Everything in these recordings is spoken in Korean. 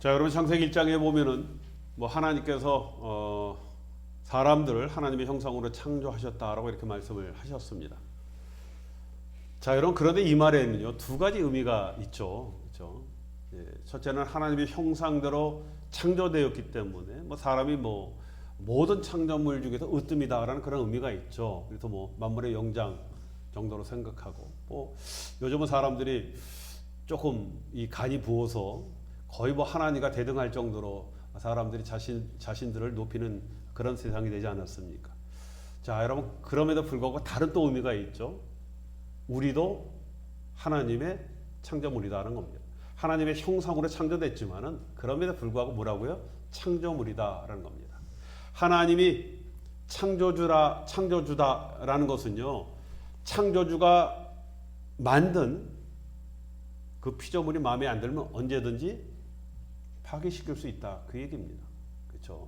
자, 여러분 창세기 1장에 보면은 뭐 하나님께서 사람들을 하나님의 형상으로 창조하셨다라고 이렇게 말씀을 하셨습니다. 자, 여러분 그런데 이 말에는요 두 가지 의미가 있죠. 그렇죠? 예, 첫째는 하나님의 형상대로 창조되었기 때문에 뭐 사람이 뭐 모든 창조물 중에서 으뜸이다라는 그런 의미가 있죠. 그래서 뭐 만물의 영장 정도로 생각하고 뭐 요즘은 사람들이 조금 이 간이 부어서 거의 뭐 하나님과 대등할 정도로 사람들이 자신들을 높이는 그런 세상이 되지 않았습니까? 자, 여러분 그럼에도 불구하고 다른 또 의미가 있죠. 우리도 하나님의 창조물이다라는 겁니다. 하나님의 형상으로 창조됐지만은 그럼에도 불구하고 뭐라고요? 창조물이다라는 겁니다. 하나님이 창조주다라는 것은요, 창조주가 만든 그 피조물이 마음에 안 들면 언제든지 파괴시킬 수 있다 그 얘기입니다. 그렇죠?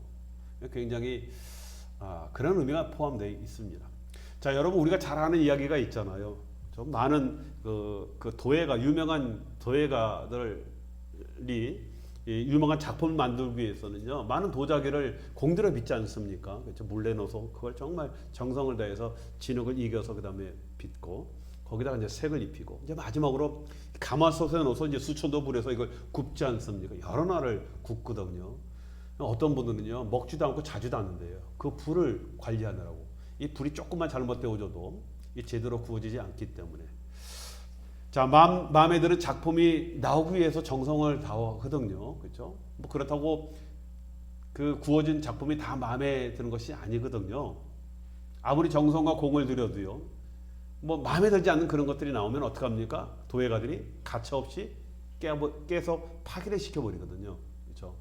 굉장히 그런 의미가 포함되어 있습니다. 자, 여러분 우리가 잘 아는 이야기가 있잖아요. 좀 많은 그 도예가 유명한 도예가들이 유명한 작품을 만들기 위해서는요 많은 도자기를 공들여 빚지 않습니까? 그렇죠? 물에 넣어서 그걸 정말 정성을 다해서 진흙을 이겨서 그 다음에 빚고 거기다가 이제 색을 입히고 이제 마지막으로 가마솥에 넣어서 이제 수천도 불에서 이걸 굽지 않습니까? 여러 날을 굽거든요. 어떤 분들은요 먹지도 않고 자지도 않는데요. 그 불을 관리하느라고 이 불이 조금만 잘못 데워져도 이 제대로 구워지지 않기 때문에 자 마음에 드는 작품이 나오기 위해서 정성을 다하거든요. 그렇죠? 뭐 그렇다고 그 구워진 작품이 다 마음에 드는 것이 아니거든요. 아무리 정성과 공을 들여도요. 뭐 마음에 들지 않는 그런 것들이 나오면 어떡합니까? 도예가들이 가차없이 깨서 파괴를 시켜버리거든요. 그렇죠?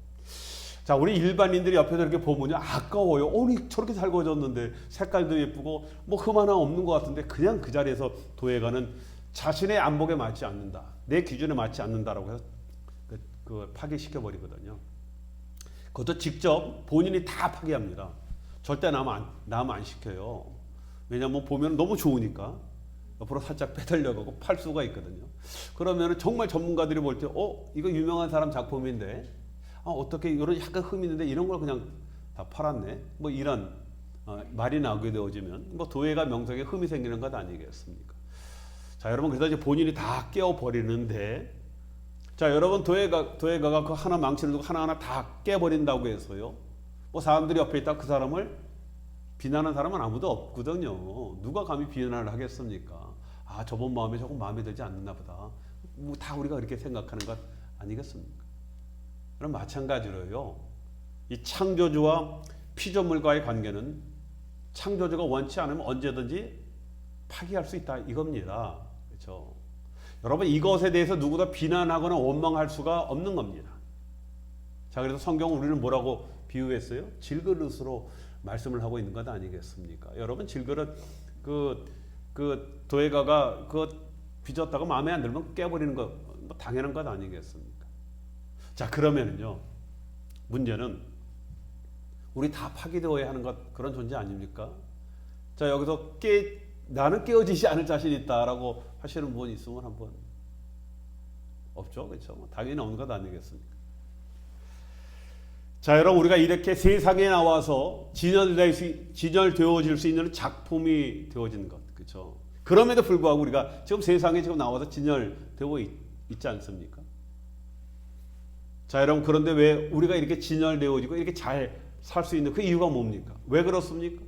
자, 우리 일반인들이 옆에서 이렇게 보면요 아까워요. 오니 저렇게 잘 구워졌는데 색깔도 예쁘고 뭐 흠 하나 없는 것 같은데 그냥 그 자리에서 도예가는 자신의 안목에 맞지 않는다, 내 기준에 맞지 않는다라고 해서 그 파괴시켜버리거든요. 그것도 직접 본인이 다 파괴합니다. 절대 남 안 시켜요. 왜냐하면 보면 너무 좋으니까 옆으로 살짝 빼달려가고 팔 수가 있거든요. 그러면 정말 전문가들이 볼 때 이거 유명한 사람 작품인데 어떻게 이런 약간 흠이 있는데 이런 걸 그냥 다 팔았네 뭐 이런 말이 나오게 되어지면 뭐 도예가 명성에 흠이 생기는 것 아니겠습니까? 자, 여러분 그래서 이제 본인이 다 깨어버리는데 자, 여러분 도예가가 그 하나 망치를 두고 하나하나 다 깨버린다고 해서요 뭐 사람들이 옆에 있다 그 사람을 비난하는 사람은 아무도 없거든요. 누가 감히 비난을 하겠습니까? 저번 마음에 조금 마음에 들지 않는다 보다. 뭐 다 우리가 그렇게 생각하는 것 아니겠습니까? 그럼 마찬가지로요. 이 창조주와 피조물과의 관계는 창조주가 원치 않으면 언제든지 파기할 수 있다 이겁니다. 그렇죠? 여러분 이것에 대해서 누구도 비난하거나 원망할 수가 없는 겁니다. 자, 그래서 성경은 우리를 뭐라고 비유했어요? 질그릇으로 말씀을 하고 있는 것 아니겠습니까? 여러분 질그릇 그 도예가가 그 빚었다가 마음에 안 들면 깨버리는 거 뭐 당연한 것 아니겠습니까? 자, 그러면은요 문제는 우리 다 파괴되어야 하는 것 그런 존재 아닙니까? 자, 여기서 나는 깨어지지 않을 자신 있다라고 하시는 분이 있으면 한번 없죠, 그렇죠? 당연히 없는 것 아니겠습니까? 자, 여러분 우리가 이렇게 세상에 나와서 진열되어질 수 있는 작품이 되어지는 것, 그렇죠? 그럼에도 불구하고 우리가 지금 세상에 지금 나와서 진열되어 있지 않습니까? 자, 여러분 그런데 왜 우리가 이렇게 진열되어지고 이렇게 잘 살 수 있는 그 이유가 뭡니까? 왜 그렇습니까?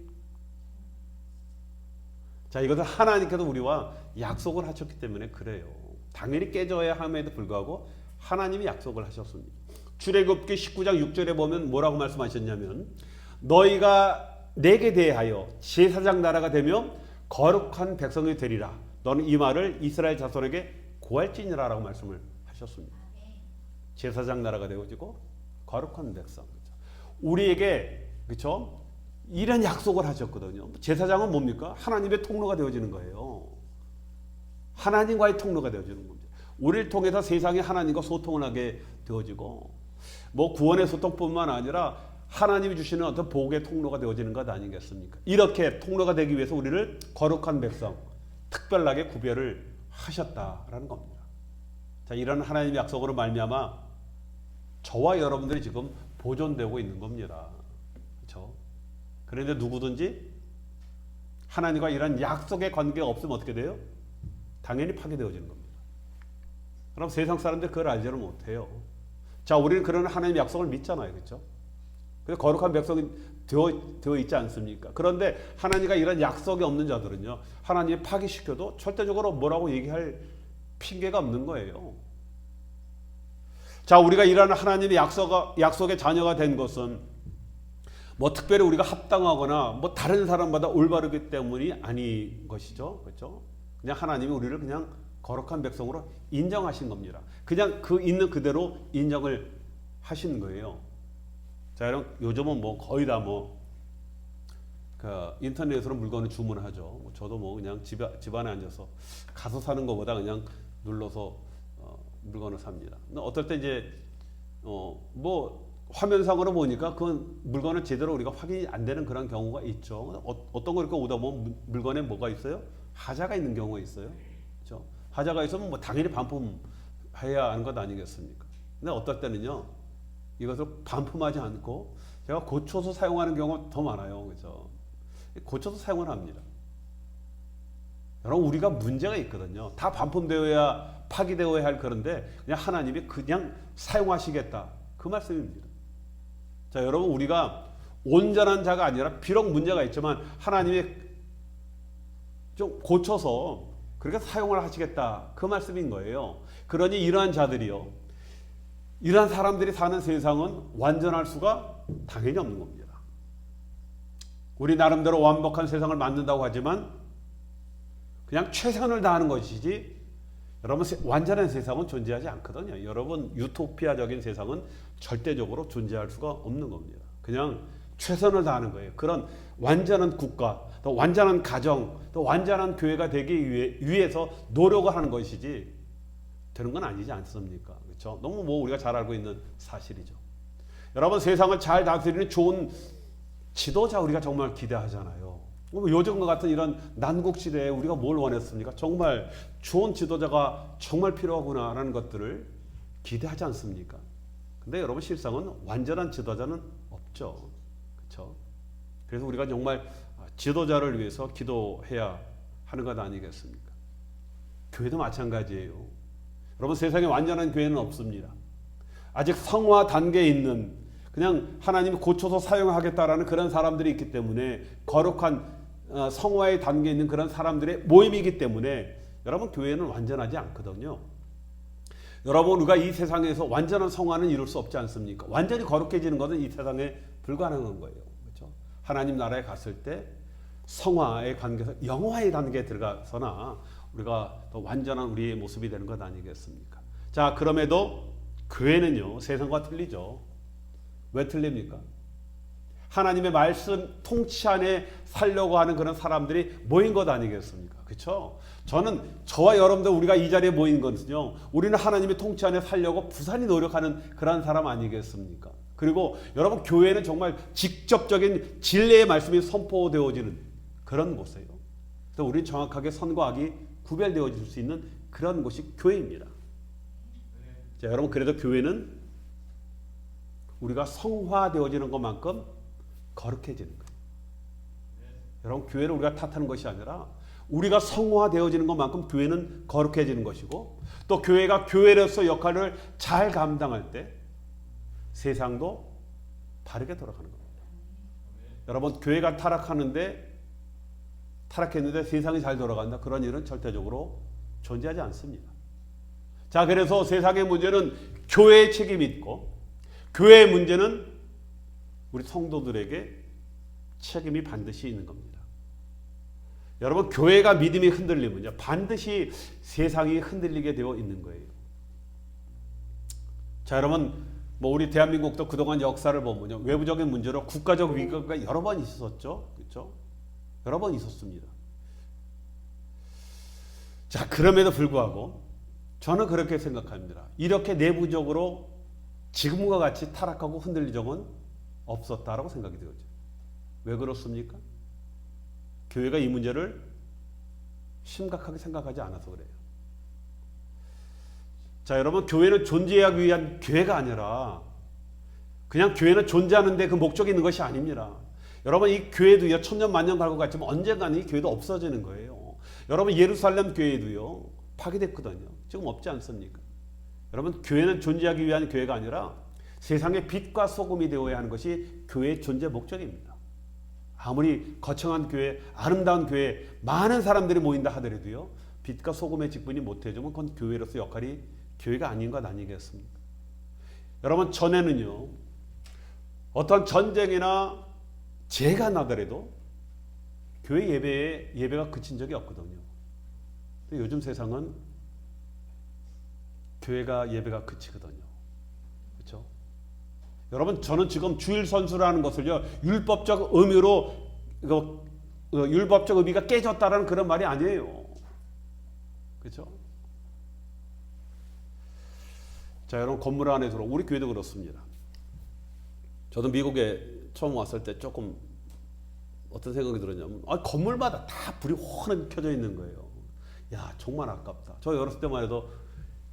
자, 이것은 하나님께서 우리와 약속을 하셨기 때문에 그래요. 당연히 깨져야 함에도 불구하고 하나님이 약속을 하셨습니다. 출애굽기 19장 6절에 보면 뭐라고 말씀하셨냐면 너희가 내게 대하여 제사장 나라가 되며 거룩한 백성이 되리라. 너는 이 말을 이스라엘 자손에게 고할지니라 라고 말씀을 하셨습니다. 제사장 나라가 되어지고 거룩한 백성. 우리에게 그렇죠? 이런 약속을 하셨거든요. 제사장은 뭡니까? 하나님의 통로가 되어지는 거예요. 하나님과의 통로가 되어지는 겁니다. 우리를 통해서 세상에 하나님과 소통을 하게 되어지고 뭐 구원의 소통뿐만 아니라 하나님이 주시는 어떤 복의 통로가 되어지는 것 아니겠습니까? 이렇게 통로가 되기 위해서 우리를 거룩한 백성, 특별하게 구별을 하셨다라는 겁니다. 자, 이런 하나님의 약속으로 말미암아 저와 여러분들이 지금 보존되고 있는 겁니다. 그렇죠? 그런데 누구든지 하나님과 이런 약속의 관계가 없으면 어떻게 돼요? 당연히 파괴되어지는 겁니다. 그럼 세상 사람들 그걸 알지를 못해요. 자, 우리는 그런 하나님의 약속을 믿잖아요. 그렇죠? 그래서 거룩한 백성이 되어 있지 않습니까? 그런데 하나님과 이런 약속이 없는 자들은요, 하나님이 파괴시켜도 절대적으로 뭐라고 얘기할 핑계가 없는 거예요. 자, 우리가 이런 하나님의 약속의 자녀가 된 것은 뭐 특별히 우리가 합당하거나 뭐 다른 사람보다 올바르기 때문이 아닌 것이죠. 그렇죠? 그냥 하나님이 우리를 그냥 거룩한 백성으로 인정하신 겁니다. 그냥 그 있는 그대로 인정을 하신 거예요. 자, 여러분, 요즘은 뭐 거의 다 그 인터넷으로 물건을 주문하죠. 저도 뭐 그냥 집안에 앉아서 가서 사는 것보다 그냥 눌러서 물건을 삽니다. 어떨 때 이제 뭐 화면상으로 보니까 그 물건은 제대로 우리가 확인이 안 되는 그런 경우가 있죠. 어떤 거 이렇게 오다 보면 물건에 뭐가 있어요? 하자가 있는 경우가 있어요. 그렇죠? 하자가 있으면 뭐 당연히 반품해야 하는 것 아니겠습니까? 근데 어떨 때는요, 이것을 반품하지 않고 제가 고쳐서 사용하는 경우가 더 많아요. 그렇죠? 고쳐서 사용을 합니다. 여러분, 우리가 문제가 있거든요. 다 반품되어야 파기되어야 할 그런데 그냥 하나님이 그냥 사용하시겠다. 그 말씀입니다. 자, 여러분, 우리가 온전한 자가 아니라 비록 문제가 있지만 하나님이 좀 고쳐서 그렇게 사용을 하시겠다. 그 말씀인 거예요. 그러니 이러한 자들이요, 이러한 사람들이 사는 세상은 완전할 수가 당연히 없는 겁니다. 우리 나름대로 완벽한 세상을 만든다고 하지만 그냥 최선을 다하는 것이지, 여러분, 완전한 세상은 존재하지 않거든요. 여러분, 유토피아적인 세상은 절대적으로 존재할 수가 없는 겁니다. 그냥 최선을 다하는 거예요. 그런 완전한 국가, 또 완전한 가정, 또 완전한 교회가 되기 위해서 노력을 하는 것이지 되는 건 아니지 않습니까? 그렇죠? 너무 뭐 우리가 잘 알고 있는 사실이죠. 여러분, 세상을 잘 다스리는 좋은 지도자 우리가 정말 기대하잖아요. 요즘과 같은 이런 난국 시대에 우리가 뭘 원했습니까? 정말 좋은 지도자가 정말 필요하구나라는 것들을 기대하지 않습니까? 근데 여러분, 실상은 완전한 지도자는 없죠. 그렇죠? 그래서 우리가 정말 지도자를 위해서 기도해야 하는 것 아니겠습니까? 교회도 마찬가지예요. 여러분, 세상에 완전한 교회는 없습니다. 아직 성화 단계에 있는, 그냥 하나님이 고쳐서 사용하겠다라는 그런 사람들이 있기 때문에, 거룩한 성화의 단계에 있는 그런 사람들의 모임이기 때문에 여러분, 교회는 완전하지 않거든요. 여러분, 우리가 이 세상에서 완전한 성화는 이룰 수 없지 않습니까? 완전히 거룩해지는 것은 이 세상에 불가능한 거예요. 그렇죠? 하나님 나라에 갔을 때 성화의 관계에서 영화의 단계에 들어가서나 우리가 더 완전한 우리의 모습이 되는 것 아니겠습니까? 자, 그럼에도 교회는요, 세상과 틀리죠. 왜 틀립니까? 하나님의 말씀 통치 안에 살려고 하는 그런 사람들이 모인 것 아니겠습니까? 그렇죠? 저와 여러분들 우리가 이 자리에 모인 것은요, 우리는 하나님의 통치 안에 살려고 부산히 노력하는 그런 사람 아니겠습니까? 그리고 여러분, 교회는 정말 직접적인 진리의 말씀이 선포되어지는 그런 곳이에요. 그래서 우리는 정확하게 선과 악이 구별되어질 수 있는 그런 곳이 교회입니다. 자, 여러분, 그래도 교회는 우리가 성화되어지는 것만큼 거룩해지는 거예요. 여러분, 교회를 우리가 탓하는 것이 아니라 우리가 성화되어지는 것만큼 교회는 거룩해지는 것이고, 또 교회가 교회로서 역할을 잘 감당할 때 세상도 바르게 돌아가는 겁니다. 여러분, 교회가 타락했는데 세상이 잘 돌아간다, 그런 일은 절대적으로 존재하지 않습니다. 자, 그래서 세상의 문제는 교회의 책임이 있고, 교회의 문제는 우리 성도들에게 책임이 반드시 있는 겁니다. 여러분, 교회가 믿음이 흔들리면요, 반드시 세상이 흔들리게 되어 있는 거예요. 자, 여러분, 뭐 우리 대한민국도 그동안 역사를 보면요, 외부적인 문제로 국가적 위기가 여러 번 있었죠. 그렇죠? 여러 번 있었습니다. 자, 그럼에도 불구하고 저는 그렇게 생각합니다. 이렇게 내부적으로 지금과 같이 타락하고 흔들린 적은 없었다라고 생각이 되죠. 왜 그렇습니까? 교회가 이 문제를 심각하게 생각하지 않아서 그래요. 자, 여러분, 교회는 존재하기 위한 교회가 아니라 그냥 교회는 존재하는데 그 목적이 있는 것이 아닙니다. 여러분 이 교회도요 천년 만년 갈고 갔지만 언젠가는 이 교회도 없어지는 거예요. 여러분 예루살렘 교회도요 파괴됐거든요. 지금 없지 않습니까? 여러분 교회는 존재하기 위한 교회가 아니라 세상의 빛과 소금이 되어야 하는 것이 교회의 존재 목적입니다. 아무리 거창한 교회, 아름다운 교회, 많은 사람들이 모인다 하더라도요 빛과 소금의 직분이 못해주면 그건 교회로서 역할이 교회가 아닌 것 아니겠습니까? 여러분 전에는요 어떤 전쟁이나 재해가 나더라도 교회 예배가 그친 적이 없거든요. 근데 요즘 세상은 교회가 예배가 그치거든요. 그렇죠? 여러분 저는 지금 주일 선수라는 것을요 율법적 의미로 율법적 의미가 깨졌다라는 그런 말이 아니에요. 그렇죠? 자 여러분 건물 안에 들어 우리 교회도 그렇습니다. 저도 미국에 처음 왔을 때 조금 어떤 생각이 들었냐면 건물마다 다 불이 환하게 켜져 있는 거예요. 야 정말 아깝다. 저 어렸을 때만 해도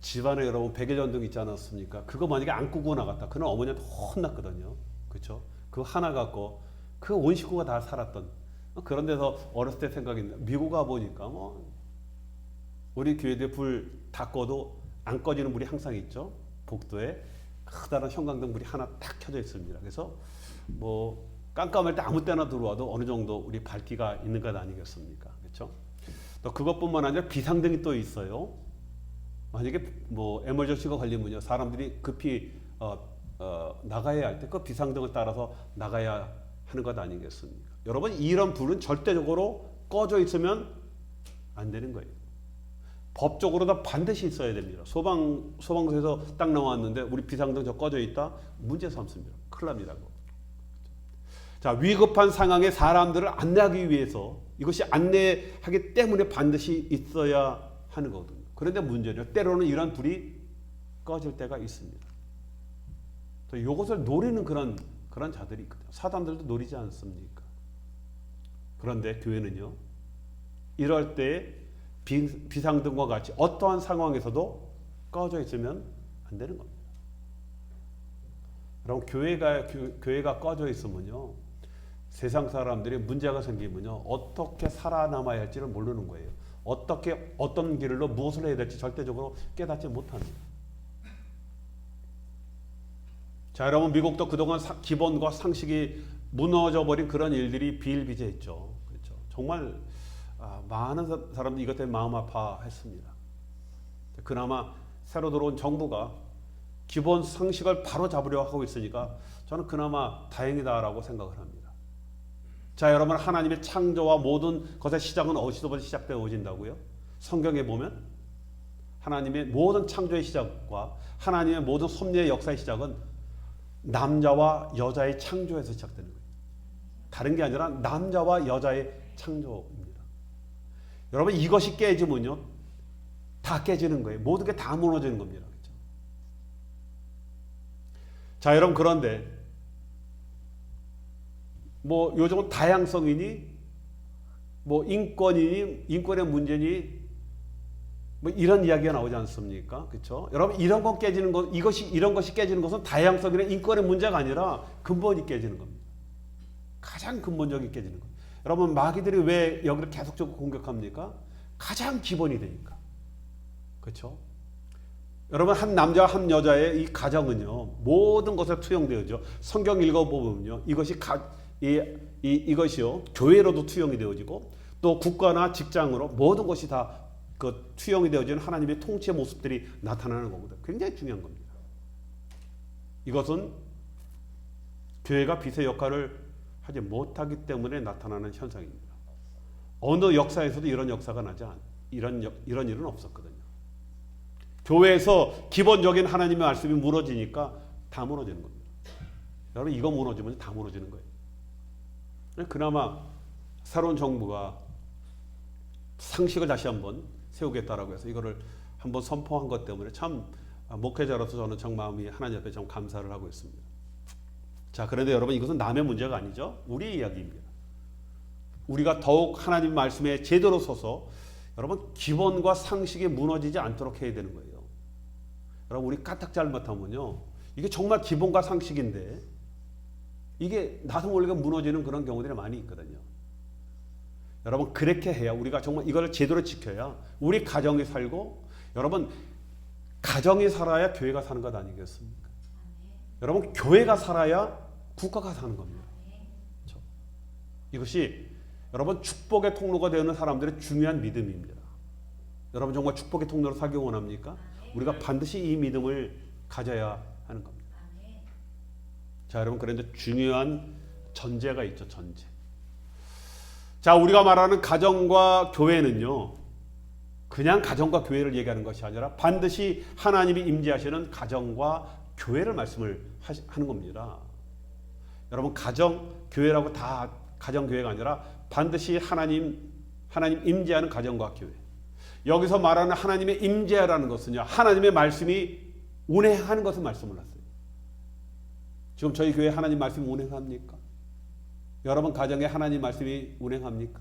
집안에 여러분 백일전등 있지 않았습니까? 그거 만약에 안 끄고 나갔다. 그는 어머니한테 혼났거든요. 그렇죠? 그거 하나 갖고 그 온 식구가 다 살았던 그런 데서 어렸을 때 생각이 나. 미국 가 보니까 뭐 우리 교회에 불 다 꺼도 안 꺼지는 불이 항상 있죠. 복도에 커다란 형광등 불이 하나 딱 켜져 있습니다. 그래서 뭐 깜깜할 때 아무 때나 들어와도 어느 정도 우리 밝기가 있는 것 아니겠습니까? 그렇죠? 또 그것뿐만 아니라 비상등이 또 있어요. 만약에 뭐 에머전시가 걸리면요 사람들이 급히 나가야 할 때 그 비상등을 따라서 나가야 하는 것 아니겠습니까? 여러분 이런 불은 절대적으로 꺼져 있으면 안 되는 거예요. 법적으로도 반드시 있어야 됩니다. 소방서에서 딱 나왔는데 우리 비상등 저 꺼져 있다 문제 삼습니다. 큰일 납니다. 자 위급한 상황에 사람들을 안내하기 위해서 이것이 안내하기 때문에 반드시 있어야 하는 거거든요. 그런데 문제는 때로는 이런 불이 꺼질 때가 있습니다. 또 이것을 노리는 그런 자들이 있거든요. 사단들도 노리지 않습니까? 그런데 교회는요 이럴 때 비상등과 같이 어떠한 상황에서도 꺼져 있으면 안 되는 겁니다. 여러분 교회가 꺼져 있으면요 세상 사람들이 문제가 생기면요 어떻게 살아남아야 할지를 모르는 거예요. 어떤 길로 무엇을 해야 될지 절대적으로 깨닫지 못합니다. 자 여러분 미국도 그동안 기본과 상식이 무너져버린 그런 일들이 비일비재했죠. 그렇죠? 정말 많은 사람들이 이것 때문에 마음 아파했습니다. 그나마 새로 들어온 정부가 기본 상식을 바로 잡으려 하고 있으니까 저는 그나마 다행이다라고 생각을 합니다. 자 여러분 하나님의 창조와 모든 것의 시작은 어디서부터 시작되어진다고요? 성경에 보면 하나님의 모든 창조의 시작과 하나님의 모든 섭리의 역사의 시작은 남자와 여자의 창조에서 시작되는 거예요. 다른 게 아니라 남자와 여자의 창조입니다. 여러분 이것이 깨지면요 다 깨지는 거예요. 모든 게 다 무너지는 겁니다. 그렇죠? 자 여러분 그런데 뭐 요즘은 다양성이니 뭐 인권이니 인권의 문제니 뭐 이런 이야기가 나오지 않습니까? 그렇죠? 여러분 이런 건 깨지는 것 이런 것이 깨지는 것은 다양성이나 인권의 문제가 아니라 근본이 깨지는 겁니다. 가장 근본적인 깨지는 겁니다. 여러분 마귀들이 왜 여기를 계속적으로 공격합니까? 가장 기본이 되니까. 그렇죠? 여러분 한 남자와 한 여자의 이 가정은요 모든 것에 투영되어져. 성경 읽어보면요 이것이요 교회로도 투영이 되어지고 또 국가나 직장으로 모든 것이 다 그 투영이 되어지는 하나님의 통치의 모습들이 나타나는 겁니다. 굉장히 중요한 겁니다. 이것은 교회가 빛의 역할을 하지 못하기 때문에 나타나는 현상입니다. 어느 역사에서도 이런 역사가 이런 일은 없었거든요. 교회에서 기본적인 하나님의 말씀이 무너지니까 다 무너지는 겁니다. 여러분 이거 무너지면 다 무너지는 거예요. 그나마 새로운 정부가 상식을 다시 한번 세우겠다라고 해서 이거를 한번 선포한 것 때문에 참 목회자로서 저는 정 마음이 하나님 앞에 좀 감사를 하고 있습니다. 자 그런데 여러분 이것은 남의 문제가 아니죠. 우리의 이야기입니다. 우리가 더욱 하나님 말씀에 제대로 서서 여러분 기본과 상식이 무너지지 않도록 해야 되는 거예요. 여러분 우리 까딱 잘못하면요 이게 정말 기본과 상식인데 이게 나도 모르게 무너지는 그런 경우들이 많이 있거든요. 여러분 그렇게 해야 우리가 정말 이걸 제대로 지켜야 우리 가정이 살고 여러분 가정이 살아야 교회가 사는 것 아니겠습니까? 여러분 교회가 살아야 국가가 사는 겁니다. 그렇죠? 이것이 여러분 축복의 통로가 되는 사람들의 중요한 믿음입니다. 여러분 정말 축복의 통로로 살기 원합니까? 우리가 반드시 이 믿음을 가져야 하는 겁니다. 자 여러분 그런데 중요한 전제가 있죠. 전제. 자 우리가 말하는 가정과 교회는요 그냥 가정과 교회를 얘기하는 것이 아니라 반드시 하나님이 임재하시는 가정과 교회를 말씀을 하는 겁니다. 여러분 가정 교회라고 다 가정 교회가 아니라 반드시 하나님 임재하는 가정과 교회. 여기서 말하는 하나님의 임재라는 것은요 하나님의 말씀이 운행하는 것을 말씀을 하세요. 지금 저희 교회 하나님 말씀이 운행합니까? 여러분 가정에 하나님 말씀이 운행합니까?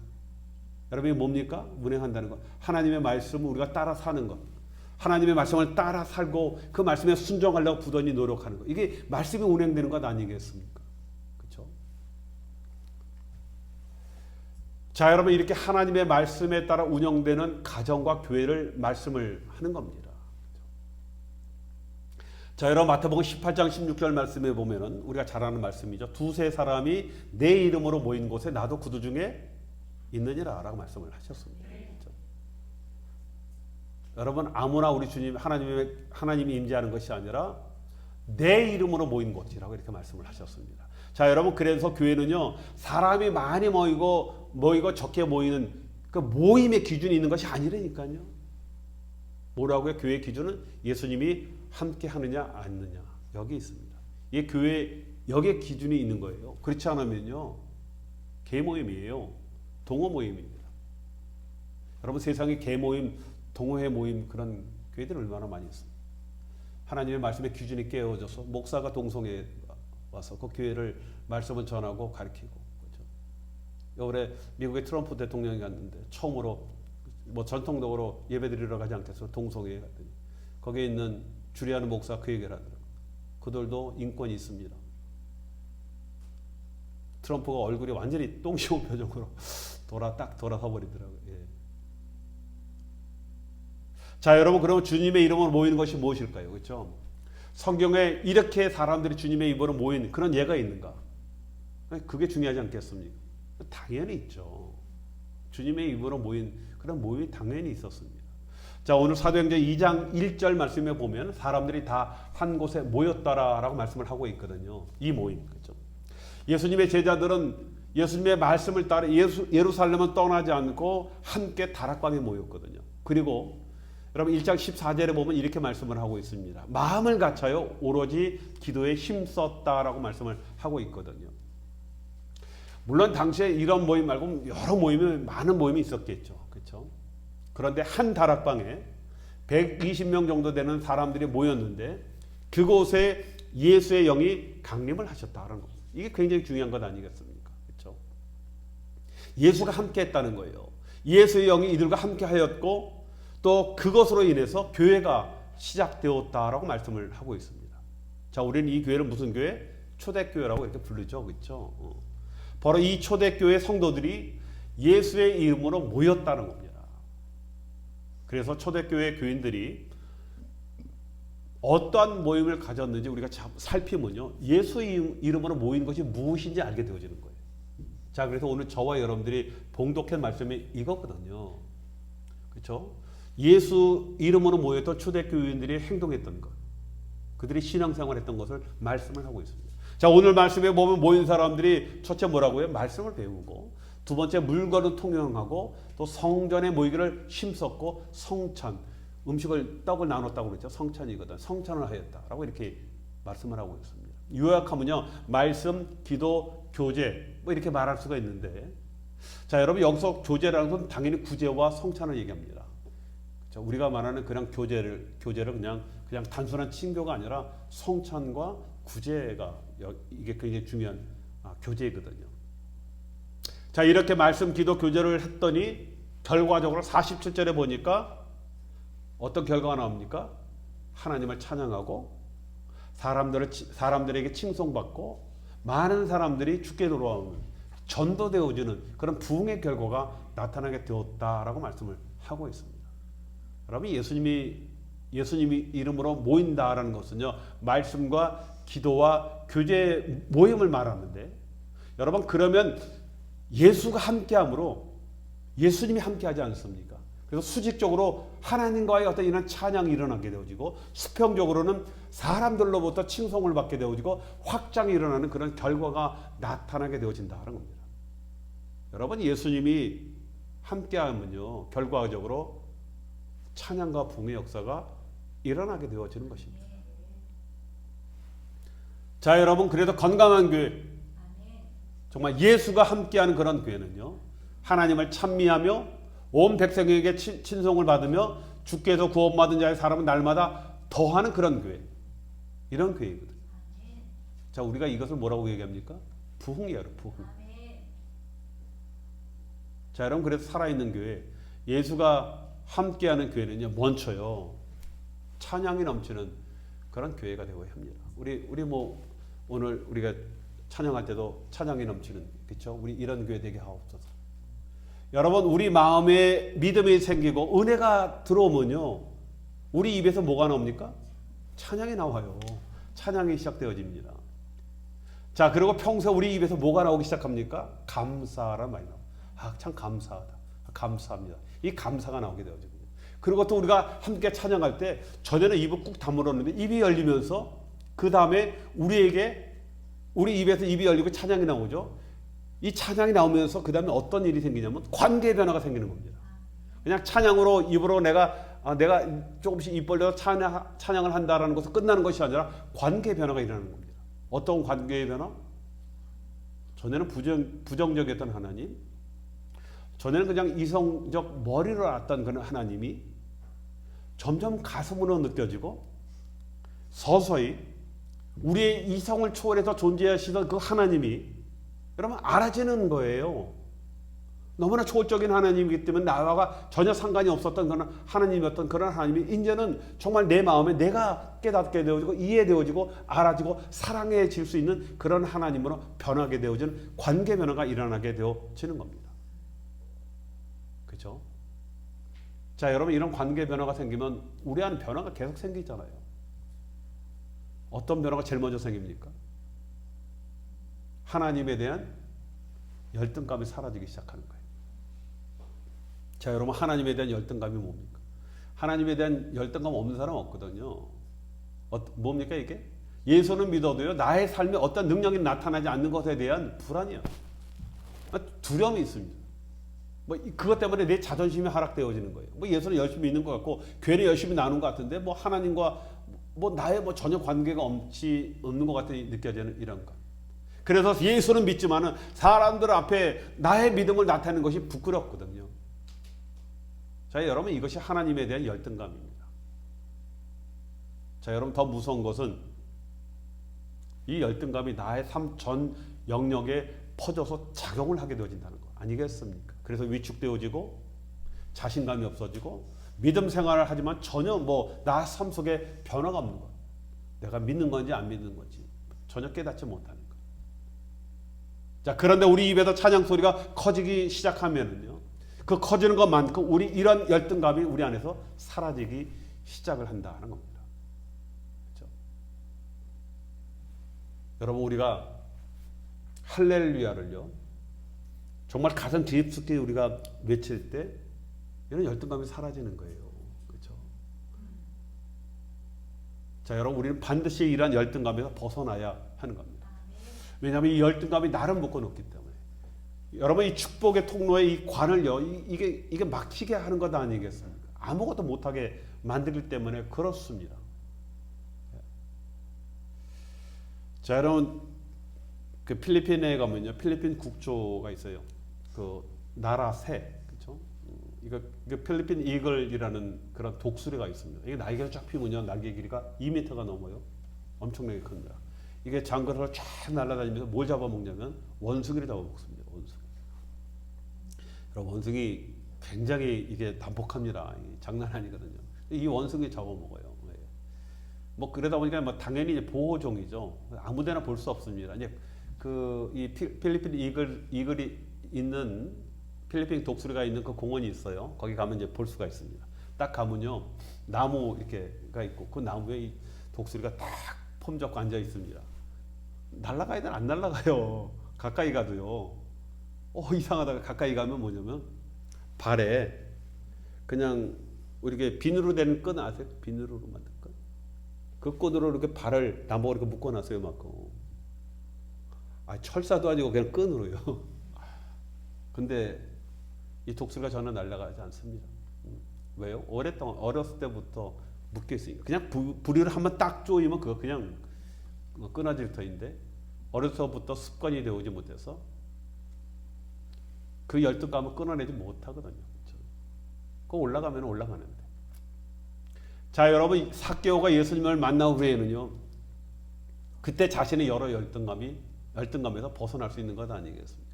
여러분이 뭡니까? 운행한다는 것. 하나님의 말씀을 우리가 따라 사는 것. 하나님의 말씀을 따라 살고 그 말씀에 순종하려고 부단히 노력하는 것. 이게 말씀이 운행되는 것 아니겠습니까? 그렇죠? 자, 여러분 이렇게 하나님의 말씀에 따라 운영되는 가정과 교회를 말씀을 하는 겁니다. 자, 여러분 마태복음 18장 16절 말씀에 보면은 우리가 잘 아는 말씀이죠. 두세 사람이 내 이름으로 모인 곳에 나도 그들 중에 있느니라 라고 말씀을 하셨습니다. 그렇죠? 여러분 아무나 우리 주님 하나님이 임재하는 것이 아니라 내 이름으로 모인 곳이라고 이렇게 말씀을 하셨습니다. 자, 여러분 그래서 교회는요 사람이 많이 모이고 적게 모이는 그 모임의 기준이 있는 것이 아니라니까요. 뭐라고요? 교회의 기준은 예수님이 함께 하느냐 않느냐 여기 있습니다. 이 교회 여기에 기준이 있는 거예요. 그렇지 않으면요 개모임이에요. 동호 모임입니다. 여러분 세상에 개모임, 동호회 모임 그런 교회들 얼마나 많이 있습니다. 하나님의 말씀의 기준이 깨어져서 목사가 동성회에 와서 그 교회를 말씀을 전하고 가르치고 그렇죠? 올해 미국의 트럼프 대통령이 갔는데 처음으로 뭐 전통적으로 예배드리러 가지 않겠어요. 동성회에 갔더니 거기에 있는 주리하는 목사 그 얘기를 하더라고요. 그들도 인권이 있습니다. 트럼프가 얼굴이 완전히 똥시온 표정으로 돌아서 버리더라고요. 예. 자, 여러분 그러면 주님의 이름으로 모이는 것이 무엇일까요? 그렇죠? 성경에 이렇게 사람들이 주님의 이름으로 모인 그런 예가 있는가? 그게 중요하지 않겠습니까? 당연히 있죠. 주님의 이름으로 모인 그런 모임이 당연히 있었습니다. 자, 오늘 사도행전 2장 1절 말씀에 보면 사람들이 다 한 곳에 모였다라고 말씀을 하고 있거든요. 이 모임. 그렇죠? 예수님의 제자들은 예수님의 말씀을 따라 예루살렘은 떠나지 않고 함께 다락방에 모였거든요. 그리고 여러분 1장 14절에 보면 이렇게 말씀을 하고 있습니다. 마음을 갖춰요 오로지 기도에 힘썼다라고 말씀을 하고 있거든요. 물론 당시에 이런 모임 말고 여러 모임이 많은 모임이 있었겠죠. 그렇죠? 그런데 한 다락방에 120명 정도 되는 사람들이 모였는데 그곳에 예수의 영이 강림을 하셨다는 겁니다. 이게 굉장히 중요한 것 아니겠습니까? 그렇죠? 예수가 함께 했다는 거예요. 예수의 영이 이들과 함께 하였고 또 그것으로 인해서 교회가 시작되었다라고 말씀을 하고 있습니다. 자, 우리는 이 교회를 무슨 교회? 초대교회라고 이렇게 부르죠. 그렇죠? 바로 이 초대교회 성도들이 예수의 이름으로 모였다는 겁니다. 그래서 초대교회 교인들이 어떠한 모임을 가졌는지 우리가 살피면요 예수 이름으로 모인 것이 무엇인지 알게 되어지는 거예요. 자, 그래서 오늘 저와 여러분들이 봉독한 말씀이 이거거든요. 그렇죠? 예수 이름으로 모였던 초대교인들이 행동했던 것, 그들이 신앙생활했던 것을 말씀을 하고 있습니다. 자, 오늘 말씀에 보면 모인 사람들이 첫째 뭐라고요? 말씀을 배우고, 두 번째 물건을 통용하고, 또 성전에 모이기를 힘썼고, 성찬, 떡을 나눴다고 그랬죠. 성찬이거든. 성찬을 하였다라고 이렇게 말씀을 하고 있습니다. 요약하면요 말씀, 기도, 교제 뭐 이렇게 말할 수가 있는데, 자, 여러분 여기서 교제라는 건 당연히 구제와 성찬을 얘기합니다. 그렇죠? 우리가 말하는 그냥 교제를 그냥 단순한 친교가 아니라 성찬과 구제가 이게 굉장히 중요한 교제거든요. 자, 이렇게 말씀, 기도, 교제를 했더니 결과적으로 47절에 보니까 어떤 결과가 나옵니까? 하나님을 찬양하고 사람들에게 칭송받고 많은 사람들이 주께 돌아오는 전도되어지는 그런 부흥의 결과가 나타나게 되었다라고 말씀을 하고 있습니다. 여러분 예수님이 이름으로 모인다라는 것은요 말씀과 기도와 교제 모임을 말하는데 여러분 그러면 예수가 함께함으로 예수님이 함께하지 않습니까? 그래서 수직적으로 하나님과의 어떤 이런 찬양이 일어나게 되어지고 수평적으로는 사람들로부터 칭송을 받게 되어지고 확장이 일어나는 그런 결과가 나타나게 되어진다는 겁니다. 여러분 예수님이 함께하면요 결과적으로 찬양과 부흥의 역사가 일어나게 되어지는 것입니다. 자 여러분 그래도 건강한 교회 정말 예수가 함께하는 그런 교회는요 하나님을 찬미하며 온 백성에게 친송을 받으며 주께서 구원받은 자의 사람은 날마다 더하는 그런 교회 이런 교회거든요. 자 우리가 이것을 뭐라고 얘기합니까? 부흥이에요. 부흥. 자 여러분 그래서 살아있는 교회 예수가 함께하는 교회는요 먼저요 찬양이 넘치는 그런 교회가 되어야 합니다. 우리 뭐 오늘 우리가 찬양할 때도 찬양이 넘치는 그렇죠? 우리 이런 교회 되게 하옵소서. 여러분 우리 마음에 믿음이 생기고 은혜가 들어오면요 우리 입에서 뭐가 나옵니까? 찬양이 나와요. 찬양이 시작되어집니다. 자 그리고 평소에 우리 입에서 뭐가 나오기 시작합니까? 감사란 말이 나와요. 참 감사하다. 감사합니다. 이 감사가 나오게 되어집니다. 그리고 또 우리가 함께 찬양할 때 전에는 입을 꾹 다물었는데 입이 열리면서 그 다음에 우리 입에서 입이 열리고 찬양이 나오죠. 이 찬양이 나오면서 그 다음에 어떤 일이 생기냐면 관계의 변화가 생기는 겁니다. 그냥 찬양으로 입으로 내가 조금씩 입 벌려서 찬양을 한다라는 것은 끝나는 것이 아니라 관계의 변화가 일어나는 겁니다. 어떤 관계의 변화? 전에는 부정적이었던 하나님, 전에는 그냥 이성적 머리로 알았던 그런 하나님이 점점 가슴으로 느껴지고 서서히 우리의 이성을 초월해서 존재하시던 그 하나님이 여러분 알아지는 거예요. 너무나 초월적인 하나님이기 때문에 나와 전혀 상관이 없었던 그런 하나님이었던 그런 하나님이 이제는 정말 내 마음에 내가 깨닫게 되어지고 이해되어지고 알아지고 사랑해질 수 있는 그런 하나님으로 변하게 되어지는 관계 변화가 일어나게 되어지는 겁니다. 그렇죠? 자 여러분 이런 관계 변화가 생기면 우리 안에 변화가 계속 생기잖아요. 어떤 변화가 제일 먼저 생깁니까? 하나님에 대한 열등감이 사라지기 시작하는 거예요. 자 여러분 하나님에 대한 열등감이 뭡니까? 하나님에 대한 열등감 없는 사람 없거든요. 뭡니까 이게? 예수는 믿어도요 나의 삶에 어떤 능력이 나타나지 않는 것에 대한 불안이요. 두려움이 있습니다. 뭐 그것 때문에 내 자존심이 하락되어지는 거예요. 뭐 예수는 열심히 믿는 것 같고 교회를 열심히 나누는 것 같은데 뭐 하나님과 뭐 나의 뭐 전혀 관계가 없는 것 같은 느껴지는 이런 것. 그래서 예수는 믿지만은 사람들 앞에 나의 믿음을 나타내는 것이 부끄럽거든요. 자, 여러분 이것이 하나님에 대한 열등감입니다. 자, 여러분 더 무서운 것은 이 열등감이 나의 삶 전 영역에 퍼져서 작용을 하게 되어진다는 거 아니겠습니까? 그래서 위축되어지고 자신감이 없어지고 믿음 생활을 하지만 전혀 뭐 나 삶 속에 변화가 없는 것. 내가 믿는 건지 안 믿는 건지 전혀 깨닫지 못하는 것. 자, 그런데 우리 입에서 찬양 소리가 커지기 시작하면은요, 그 커지는 것만큼 우리 이런 열등감이 우리 안에서 사라지기 시작을 한다는 겁니다. 그렇죠? 여러분 우리가 할렐루야를요 정말 가슴 깊숙이 우리가 외칠 때 이런 열등감이 사라지는 거예요. 그렇죠? 자, 여러분 우리는 반드시 이러한 열등감에서 벗어나야 하는 겁니다. 왜냐하면 이 열등감이 나를 묶어놓기 때문에. 여러분 이 축복의 통로에 이 관을요 이게 막히게 하는 것 아니겠습니까? 아무것도 못하게 만들기 때문에 그렇습니다. 자, 여러분 그 필리핀에 가면요 필리핀 국조가 있어요. 그 나라 새, 그렇죠? 이거 필리핀 이글이라는 그런 독수리가 있습니다. 이게 날개를 쫙 피면요 날개 길이가 2m가 넘어요. 엄청나게 큽니다. 이게 장거리를 쫙 날아다니면서 뭘 잡아먹냐면 원숭이를 잡아먹습니다. 원숭이. 여러분 원숭이 굉장히 이게 단복합니다. 장난 아니거든요. 이 원숭이 잡아먹어요. 뭐 그러다 보니까 뭐 당연히 이제 보호종이죠. 아무데나 볼 수 없습니다. 이제 그 이 필리핀 이글이 있는 필리핀 독수리가 있는 그 공원이 있어요. 거기 가면 이제 볼 수가 있습니다. 딱 가면요 나무 이렇게가 있고 그 나무에 이 독수리가 딱 폼 잡고 앉아 있습니다. 날아가야 되나 안 날아가요. 가까이 가도요. 이상하다가 가까이 가면 뭐냐면 발에 그냥 우리 비누로 된 끈 아세요? 비누로 만든 끈. 그 끈으로 이렇게 발을 나무에 이렇게 묶어놨어요, 이만큼. 철사도 아니고 그냥 끈으로요. 근데 이 독수리가 저는 날아가지 않습니다. 왜요? 오랫동안 어렸을 때부터 묶여 있으니까. 그냥 부리를 한번 딱 조이면 그거 그냥 끊어질 터인데 어려서부터 습관이 되어오지 못해서 그 열등감을 끊어내지 못하거든요. 그렇죠? 그 올라가면 올라가는데. 자, 여러분 삭개오가 예수님을 만난 후에는요. 그때 자신의 여러 열등감에서 벗어날 수 있는 것 아니겠습니까?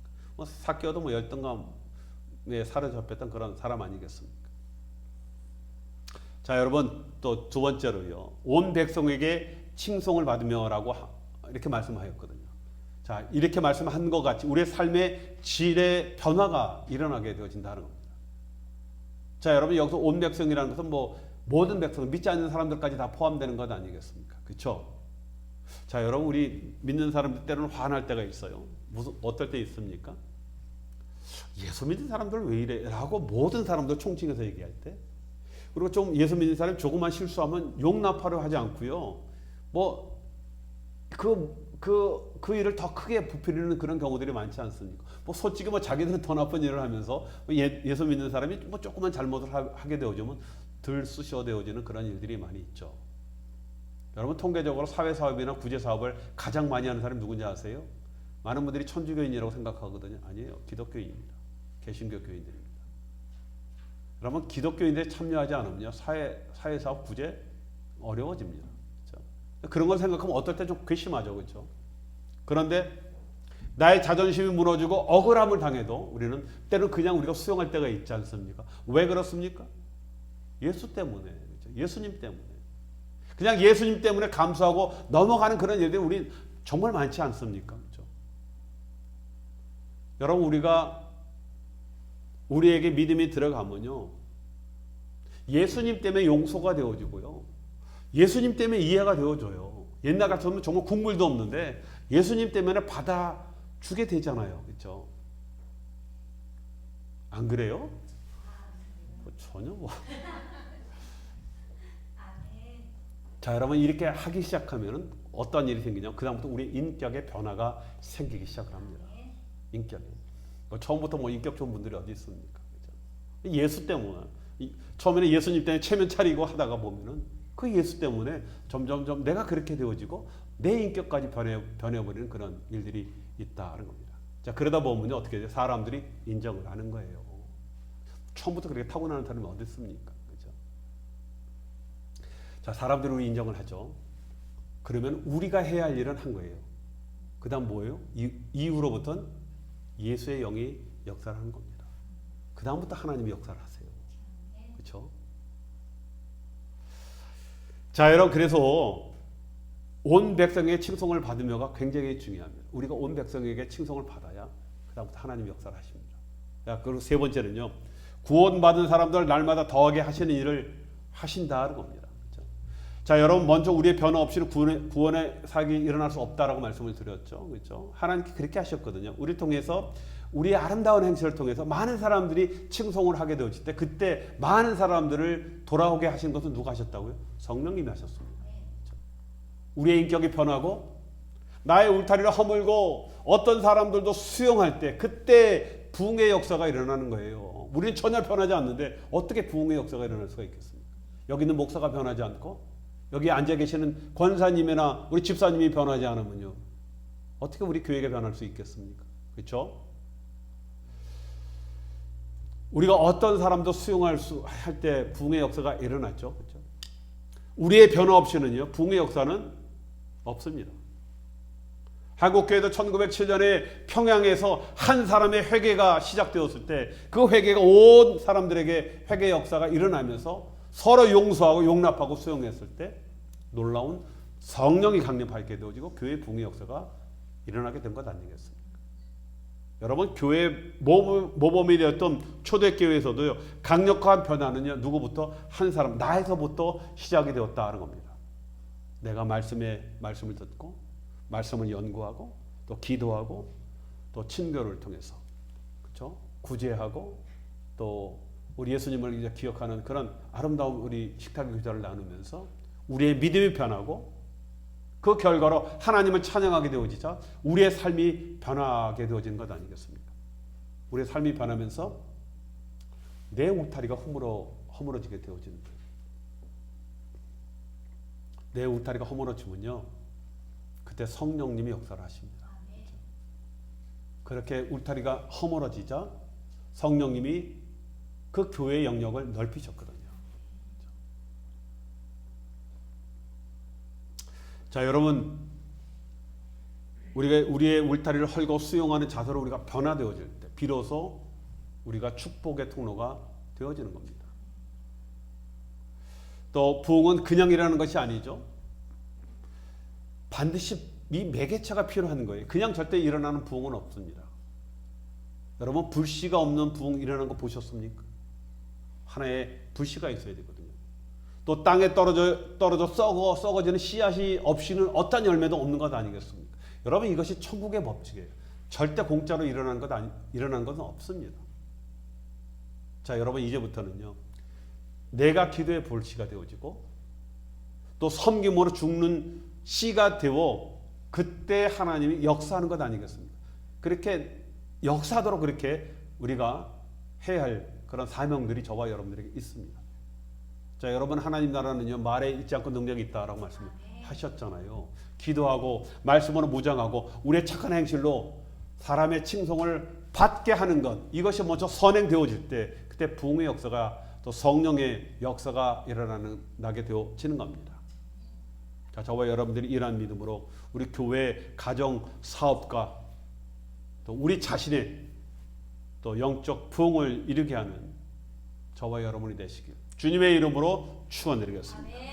삭개오도 뭐 열등감에 사로잡혔던 그런 사람 아니겠습니까? 자, 여러분 또 두 번째로요. 온 백성에게 칭송을 받으며라고 이렇게 말씀하였거든요. 자, 이렇게 말씀한 것 같이 우리의 삶의 질의 변화가 일어나게 되어진다는 겁니다. 자, 여러분 여기서 온 백성이라는 것은 뭐 모든 백성, 믿지 않는 사람들까지 다 포함되는 것 아니겠습니까? 그렇죠? 자, 여러분 우리 믿는 사람들 때로는 화날 때가 있어요. 어떨 때 있습니까? 예수 믿는 사람들 왜 이래? 라고 모든 사람들 총칭해서 얘기할 때, 그리고 좀 예수 믿는 사람이 조금만 실수하면 용납하려 하지 않고요. 뭐 그 일을 더 크게 부풀리는 그런 경우들이 많지 않습니까? 뭐 솔직히 뭐 자기들은 더 나쁜 일을 하면서 예수 믿는 사람이 뭐 조그만 잘못을 하게 되어지면 들쑤셔되어지는 그런 일들이 많이 있죠. 여러분 통계적으로 사회사업이나 구제사업을 가장 많이 하는 사람이 누군지 아세요? 많은 분들이 천주교인이라고 생각하거든요. 아니에요. 기독교인입니다. 개신교 교인들입니다. 여러분 기독교인들이 참여하지 않으면요 사회사업 구제 어려워집니다. 그렇죠? 그런 걸 생각하면 어떨 때 좀 괘씸하죠. 그렇죠? 그런데 나의 자존심이 무너지고 억울함을 당해도 우리는 때로는 그냥 우리가 수용할 때가 있지 않습니까? 왜 그렇습니까? 예수 때문에. 그렇죠? 예수님 때문에. 그냥 예수님 때문에 감수하고 넘어가는 그런 일들이 우리 정말 많지 않습니까? 그렇죠? 여러분 우리에게 믿음이 들어가면요 예수님 때문에 용서가 되어지고요 예수님 때문에 이해가 되어져요. 옛날 같으면 정말 국물도 없는데 예수님 때문에 받아주게 되잖아요. 그렇죠? 안 그래요? 전혀 뭐. 자, 여러분 이렇게 하기 시작하면 어떤 일이 생기냐면 그다음부터 우리 인격의 변화가 생기기 시작을 합니다. 인격이. 처음부터 뭐 인격 좋은 분들이 어디 있습니까? 그렇죠? 예수 때문에. 처음에는 예수님 때문에 체면 차리고 하다가 보면은 그 예수 때문에 점점점 내가 그렇게 되어지고 내 인격까지 변해버리는 그런 일들이 있다는 겁니다. 자, 그러다 보면요 어떻게 돼요? 사람들이 인정을 하는 거예요. 처음부터 그렇게 타고나는 사람이 어디 있습니까? 그렇죠? 자, 사람들이 우리 인정을 하죠. 그러면 우리가 해야 할 일은 한 거예요. 그 다음 뭐예요? 이후로부터는 예수의 영이 역사를 하는 겁니다. 그 다음부터 하나님이 역사를 하세요. 그렇죠? 자, 여러분 그래서 온 백성에게 칭송을 받으며가 굉장히 중요합니다. 우리가 온 백성에게 칭송을 받아야 그 다음부터 하나님이 역사를 하십니다. 자, 그리고 세 번째는요. 구원받은 사람들 날마다 더하게 하시는 일을 하신다는 겁니다. 그렇죠? 자, 여러분 먼저 우리의 변화 없이는 구원의 사역이 일어날 수 없다라고 말씀을 드렸죠. 그렇죠? 하나님께 그렇게 하셨거든요. 우리를 통해서 우리의 아름다운 행실을 통해서 많은 사람들이 칭송을 하게 되었을 때 그때 많은 사람들을 돌아오게 하신 것은 누가 하셨다고요? 성령님이 하셨습니다. 그렇죠? 우리의 인격이 변하고 나의 울타리를 허물고 어떤 사람들도 수용할 때 그때 부흥의 역사가 일어나는 거예요. 우리는 전혀 변하지 않는데 어떻게 부흥의 역사가 일어날 수가 있겠습니까? 여기 있는 목사가 변하지 않고 여기 앉아 계시는 권사님이나 우리 집사님이 변하지 않으면요 어떻게 우리 교회가 변할 수 있겠습니까? 그렇죠? 우리가 어떤 사람도 수용할 수 할 때 부흥의 역사가 일어났죠. 그렇죠? 우리의 변화 없이는요 부흥의 역사는 없습니다. 한국교회도 1907년에 평양에서 한 사람의 회개가 시작되었을 때 그 회개가 온 사람들에게 회개 역사가 일어나면서 서로 용서하고 용납하고 수용했을 때 놀라운 성령이 강림하게 되어지고 교회 부흥의 역사가 일어나게 된 것 아니겠습니까? 여러분 교회 모범이 되었던 초대교회에서도요 강력한 변화는요 누구부터 한 사람 나에서부터 시작이 되었다 하는 겁니다. 내가 말씀을 듣고 말씀을 연구하고 또 기도하고 또 친교를 통해서 그렇죠? 구제하고 또 우리 예수님을 이제 기억하는 그런 아름다운 우리 식탁의 교제를 나누면서 우리의 믿음이 변하고 그 결과로 하나님을 찬양하게 되어지자 우리의 삶이 변하게 되어지는 것 아니겠습니까? 우리의 삶이 변하면서 내 울타리가 허물어지게 되어지는 거예요. 내 울타리가 허물어지면요 그때 성령님이 역사를 하십니다. 그렇게 울타리가 허물어지자 성령님이 그 교회의 영역을 넓히셨거든요. 자, 여러분, 우리의 울타리를 헐고 수용하는 자세로 우리가 변화되어질 때, 비로소 우리가 축복의 통로가 되어지는 겁니다. 또 부흥은 그냥 일어나는 것이 아니죠. 반드시 이 매개체가 필요한 거예요. 그냥 절대 일어나는 부흥은 없습니다. 여러분, 불씨가 없는 부흥 일어나는 거 보셨습니까? 하나의 불씨가 있어야 되거든요. 또 땅에 떨어져 썩어지는 씨앗이 없이는 어떤 열매도 없는 것 아니겠습니까? 여러분 이것이 천국의 법칙이에요. 절대 공짜로 일어난 것은 없습니다. 자, 여러분 이제부터는요. 내가 기도의 불씨가 되어지고 또 섬김으로 죽는 씨가 되어 그때 하나님이 역사하는 것 아니겠습니까? 그렇게 역사하도록 그렇게 우리가 해야 할 그런 사명들이 저와 여러분들에게 있습니다. 자, 여러분 하나님 나라는요 말에 있지 않고 능력이 있다라고 말씀하셨잖아요. 기도하고 말씀으로 무장하고 우리의 착한 행실로 사람의 칭송을 받게 하는 것 이것이 먼저 선행되어질 때 그때 부흥의 역사가 또 성령의 역사가 나게 되어지는 겁니다. 자, 저와 여러분들이 이러한 믿음으로 우리 교회, 가정, 사업가 또 우리 자신의 또 영적 부흥을 이루게 하는 저와 여러분이 되시길 주님의 이름으로 축원드리겠습니다.